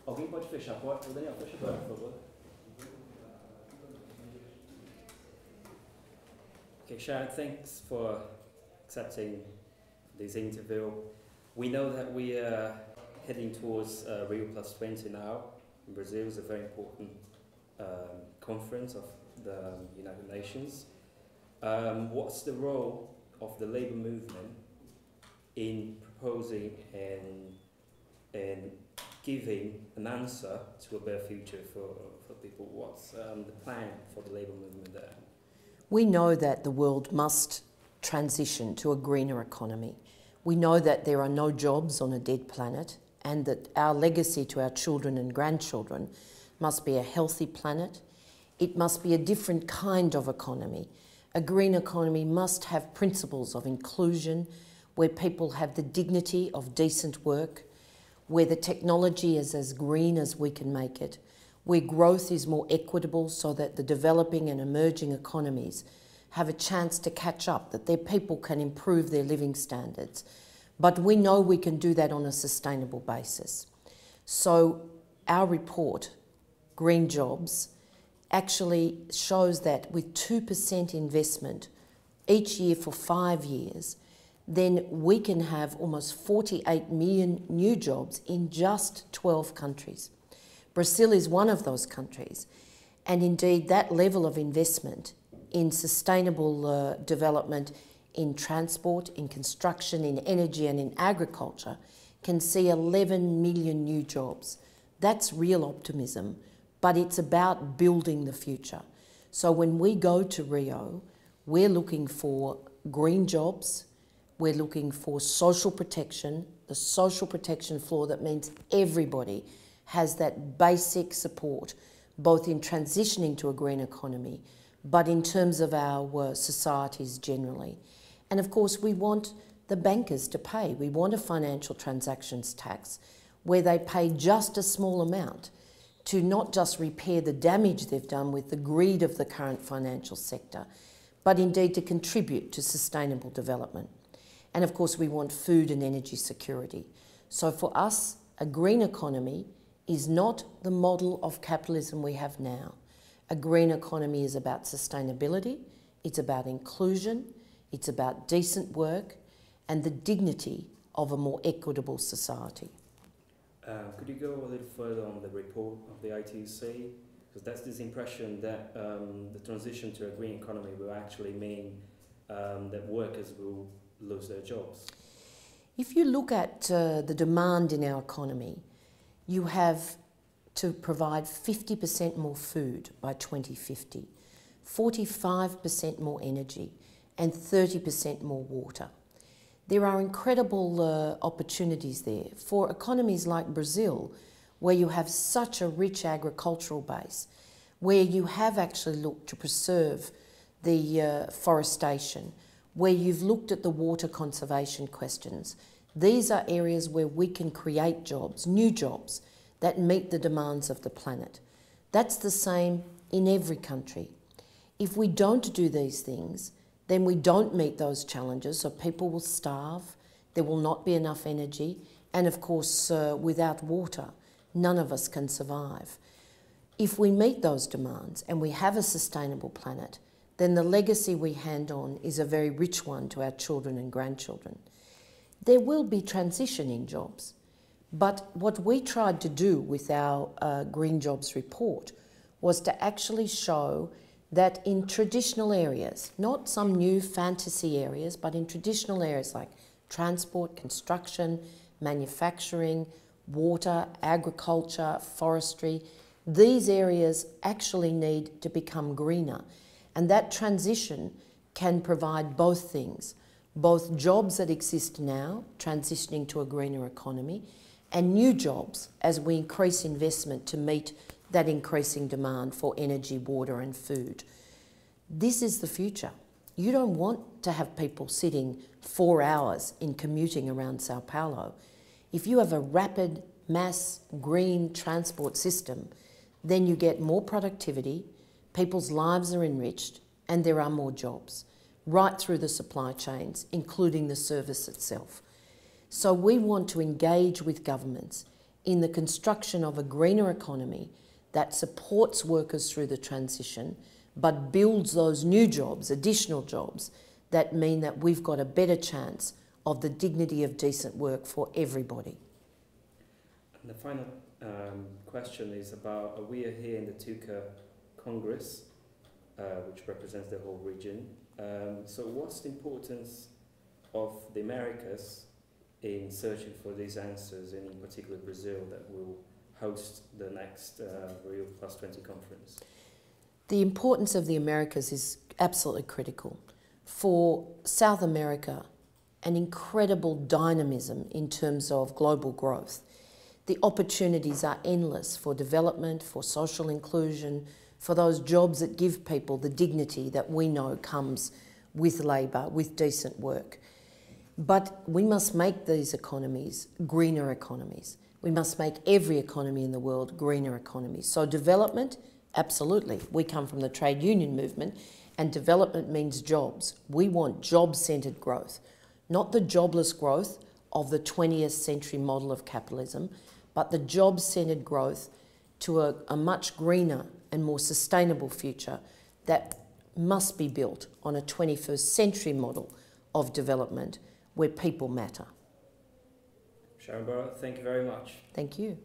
Alguém pode fechar a porta? Daniel, fecha a porta, por favor. Okay, Sharan, thanks for accepting this interview. We know that we are heading towards Rio Plus 20 now. In Brazil is a very important conference of the United Nations. What's the role of the labour movement in proposing and giving an answer to a better future for people? What's the plan for the labour movement there? We know that the world must transition to a greener economy. We know that there are no jobs on a dead planet, and that our legacy to our children and grandchildren must be a healthy planet. It must be a different kind of economy. A green economy must have principles of inclusion, where people have the dignity of decent work, where the technology is as green as we can make it, where growth is more equitable so that the developing and emerging economies have a chance to catch up, that their people can improve their living standards. But we know we can do that on a sustainable basis. So our report, Green Jobs, actually shows that with 2% investment each year for 5 years, then we can have almost 48 million new jobs in just 12 countries. Brazil is one of those countries, and indeed that level of investment in sustainable development in transport, in construction, in energy and in agriculture can see 11 million new jobs. That's real optimism, but it's about building the future. So when we go to Rio, we're looking for green jobs, we're looking for social protection, the social protection floor that means everybody has that basic support, both in transitioning to a green economy, but in terms of our societies generally. And of course, we want the bankers to pay. We want a financial transactions tax where they pay just a small amount to not just repair the damage they've done with the greed of the current financial sector, but indeed to contribute to sustainable development. And of course, we want food and energy security. So for us, a green economy is not the model of capitalism we have now. A green economy is about sustainability, it's about inclusion, it's about decent work and the dignity of a more equitable society. Could you go a little further on the report of the ITUC? Because that's this impression that the transition to a green economy will actually mean that workers will lose their jobs. If you look at the demand in our economy, you have to provide 50% more food by 2050, 45% more energy, and 30% more water. There are incredible opportunities there for economies like Brazil, where you have such a rich agricultural base, where you have actually looked to preserve the forestation, where you've looked at the water conservation questions. These are areas where we can create jobs, new jobs, that meet the demands of the planet. That's the same in every country. If we don't do these things, then we don't meet those challenges, so people will starve, there will not be enough energy, and of course, without water, none of us can survive. If we meet those demands and we have a sustainable planet, then the legacy we hand on is a very rich one to our children and grandchildren. There will be transition in jobs, but what we tried to do with our Green Jobs report was to actually show that in traditional areas, not some new fantasy areas, but in traditional areas like transport, construction, manufacturing, water, agriculture, forestry, these areas actually need to become greener. And that transition can provide both things, both jobs that exist now, transitioning to a greener economy, and new jobs as we increase investment to meet that increasing demand for energy, water and food. This is the future. You don't want to have people sitting 4 hours in commuting around Sao Paulo. If you have a rapid, mass, green transport system, then you get more productivity, people's lives are enriched, and there are more jobs, right through the supply chains, including the service itself. So we want to engage with governments in the construction of a greener economy that supports workers through the transition, but builds those new jobs, additional jobs, that mean that we've got a better chance of the dignity of decent work for everybody. And the final question is about, we are here in the Tuca Congress, which represents the whole region. So what's the importance of the Americas in searching for these answers, and in particular Brazil, that will host the next Rio Plus 20 conference? The importance of the Americas is absolutely critical. For South America, an incredible dynamism in terms of global growth. The opportunities are endless for development, for social inclusion, for those jobs that give people the dignity that we know comes with labour, with decent work. But we must make these economies greener economies. We must make every economy in the world greener economies. So development, absolutely. We come from the trade union movement, and development means jobs. We want job-centred growth, not the jobless growth of the 20th century model of capitalism, but the job-centred growth to a much greener and more sustainable future that must be built on a 21st century model of development where people matter. Sharan Burrow, thank you very much. Thank you.